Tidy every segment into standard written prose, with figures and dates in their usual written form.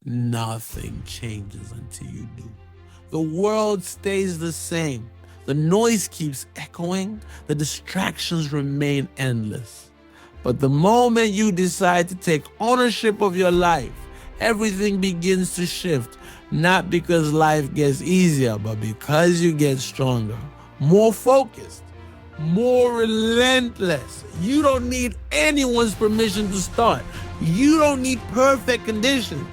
Nothing changes until you do. The world stays the same. The noise keeps echoing. The distractions remain endless. But the moment you decide to take ownership of your life, everything begins to shift. Not because life gets easier, but because you get stronger, more focused, more relentless. You don't need anyone's permission to start. You don't need perfect conditions.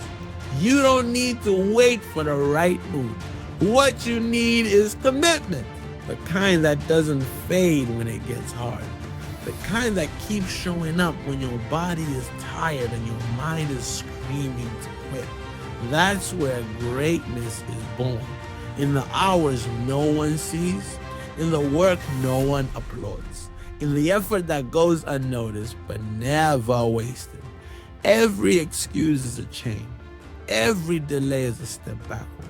You don't need to wait for the right mood. What you need is commitment, the kind that doesn't fade when it gets hard, the kind that keeps showing up when your body is tired and your mind is screaming to quit. That's where greatness is born. In the hours no one sees, in the work no one applauds, in the effort that goes unnoticed but never wasted. Every excuse is a chain. Every delay is a step backward.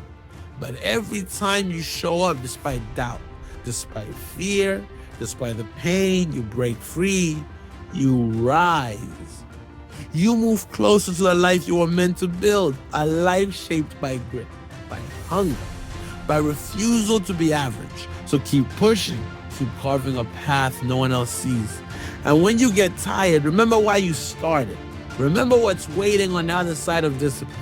But every time you show up despite doubt, despite fear, despite the pain, you break free, you rise. You move closer to the life you were meant to build, a life shaped by grit, by hunger, by refusal to be average. So keep pushing, keep carving a path no one else sees. And when you get tired, remember why you started. Remember what's waiting on the other side of discipline.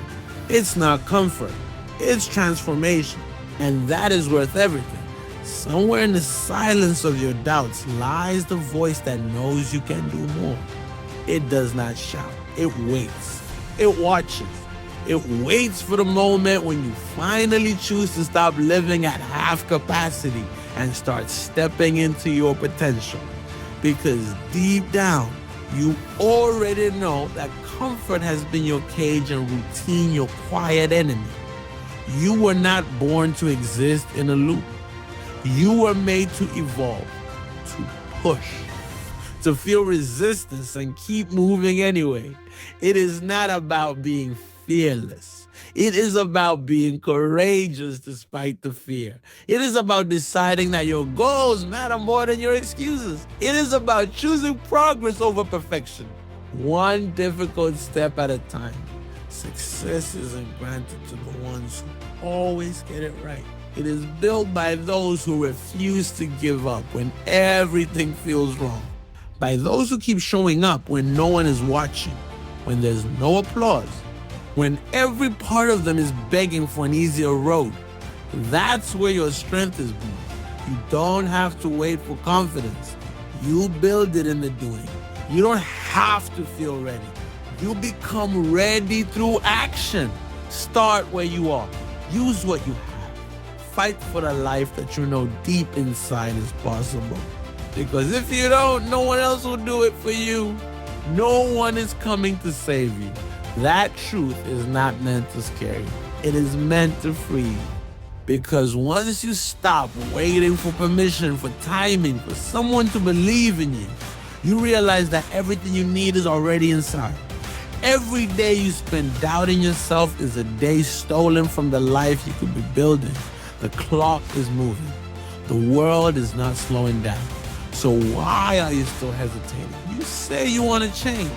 It's not comfort, it's transformation. And that is worth everything. Somewhere in the silence of your doubts lies the voice that knows you can do more. It does not shout, it waits, it watches. It waits for the moment when you finally choose to stop living at half capacity and start stepping into your potential. Because deep down, you already know that comfort has been your cage and routine your quiet enemy. You were not born to exist in a loop. You were made to evolve, to push, to feel resistance and keep moving anyway. It is not about being fearless. It is about being courageous despite the fear. It is about deciding that your goals matter more than your excuses. It is about choosing progress over perfection, one difficult step at a time. Success isn't granted to the ones who always get it right. It is built by those who refuse to give up when everything feels wrong, by those who keep showing up when no one is watching, when there's no applause, when every part of them is begging for an easier road. That's where your strength is born. You don't have to wait for confidence. You build it in the doing. You don't have to feel ready. You become ready through action. Start where you are. Use what you have. Fight for the life that you know deep inside is possible. Because if you don't, no one else will do it for you. No one is coming to save you. That truth is not meant to scare you. It is meant to free you. Because once you stop waiting for permission, for timing, for someone to believe in you, you realize that everything you need is already inside. Every day you spend doubting yourself is a day stolen from the life you could be building. The clock is moving. The world is not slowing down. So why are you still hesitating? You say you want to change,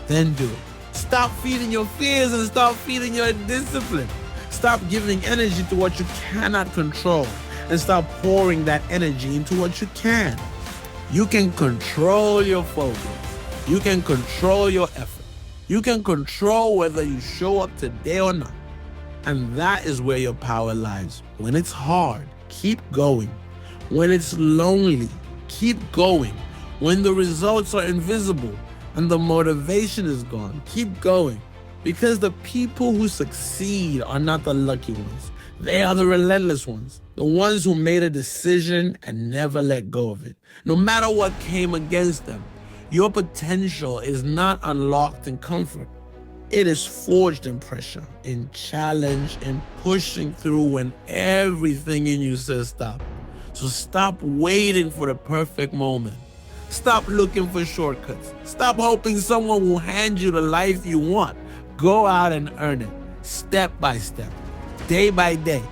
then do it. Stop feeding your fears and start feeding your discipline. Stop giving energy to what you cannot control and start pouring that energy into what you can. You can control your focus. You can control your effort. You can control whether you show up today or not. And that is where your power lies. When it's hard, keep going. When it's lonely, keep going. When the results are invisible and the motivation is gone, keep going. Because the people who succeed are not the lucky ones. They are the relentless ones. The ones who made a decision and never let go of it. No matter what came against them, your potential is not unlocked in comfort. It is forged in pressure, in challenge, in pushing through when everything in you says stop. So stop waiting for the perfect moment. Stop looking for shortcuts. Stop hoping someone will hand you the life you want. Go out and earn it, step by step, day by day.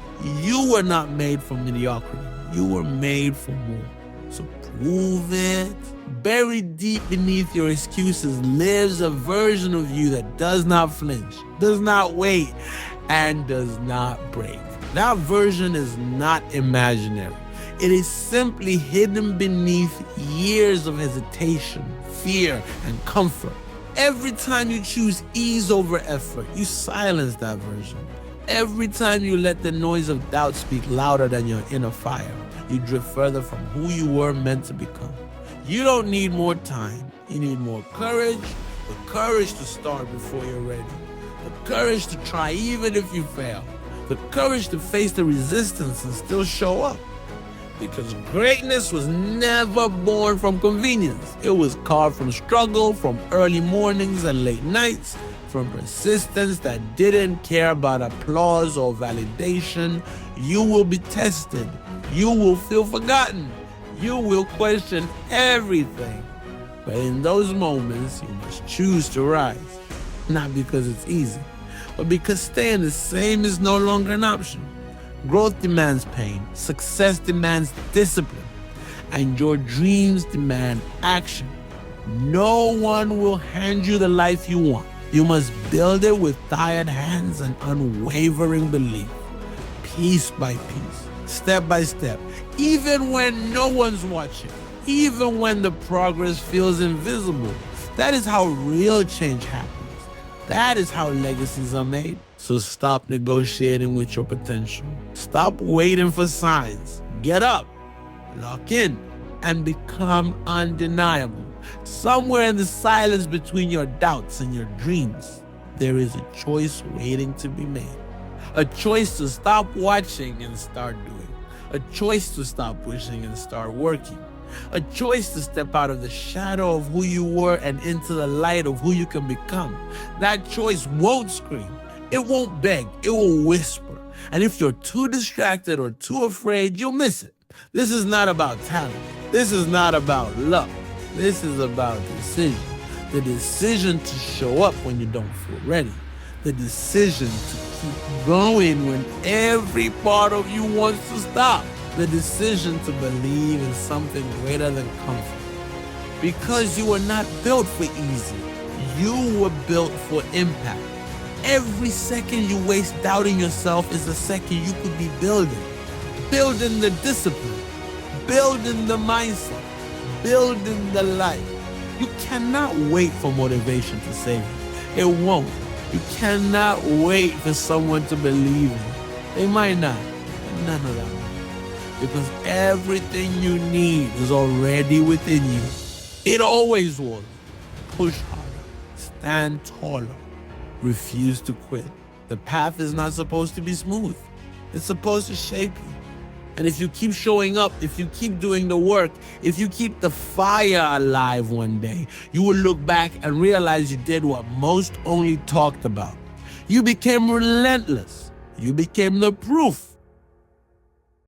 You were not made for mediocrity. You were made for more. So prove it. Buried deep beneath your excuses lives a version of you that does not flinch, does not wait, and does not break. That version is not imaginary. It is simply hidden beneath years of hesitation, fear, and comfort. Every time you choose ease over effort, you silence that version. Every time you let the noise of doubt speak louder than your inner fire, you drift further from who you were meant to become. You don't need more time. You need more courage. The courage to start before you're ready. The courage to try even if you fail. The courage to face the resistance and still show up. Because greatness was never born from convenience. It was carved from struggle, from early mornings and late nights, from persistence that didn't care about applause or validation. You will be tested. You will feel forgotten. You will question everything. But in those moments, you must choose to rise. Not because it's easy, but because staying the same is no longer an option. Growth demands pain, success demands discipline, and your dreams demand action. No one will hand you the life you want. You must build it with tired hands and unwavering belief, piece by piece, step by step, even when no one's watching, even when the progress feels invisible. That is how real change happens. That is how legacies are made. So stop negotiating with your potential. Stop waiting for signs. Get up, lock in, and become undeniable. Somewhere in the silence between your doubts and your dreams, there is a choice waiting to be made. A choice to stop watching and start doing. A choice to stop wishing and start working. A choice to step out of the shadow of who you were and into the light of who you can become. That choice won't scream. It won't beg. It will whisper. And if you're too distracted or too afraid, you'll miss it. This is not about talent. This is not about luck. This is about decision. The decision to show up when you don't feel ready. The decision to keep going when every part of you wants to stop. The decision to believe in something greater than comfort. Because you were not built for easy. You were built for impact. Every second you waste doubting yourself is a second you could be building. Building the discipline. Building the mindset. Building the life. You cannot wait for motivation to save you. It won't. You cannot wait for someone to believe in you. They might not. But none of that matters. Because everything you need is already within you. It always was. Push harder. Stand taller. Refuse to quit. The path is not supposed to be smooth. It's supposed to shape you. And if you keep showing up, if you keep doing the work, if you keep the fire alive one day, you will look back and realize you did what most only talked about. You became relentless. You became the proof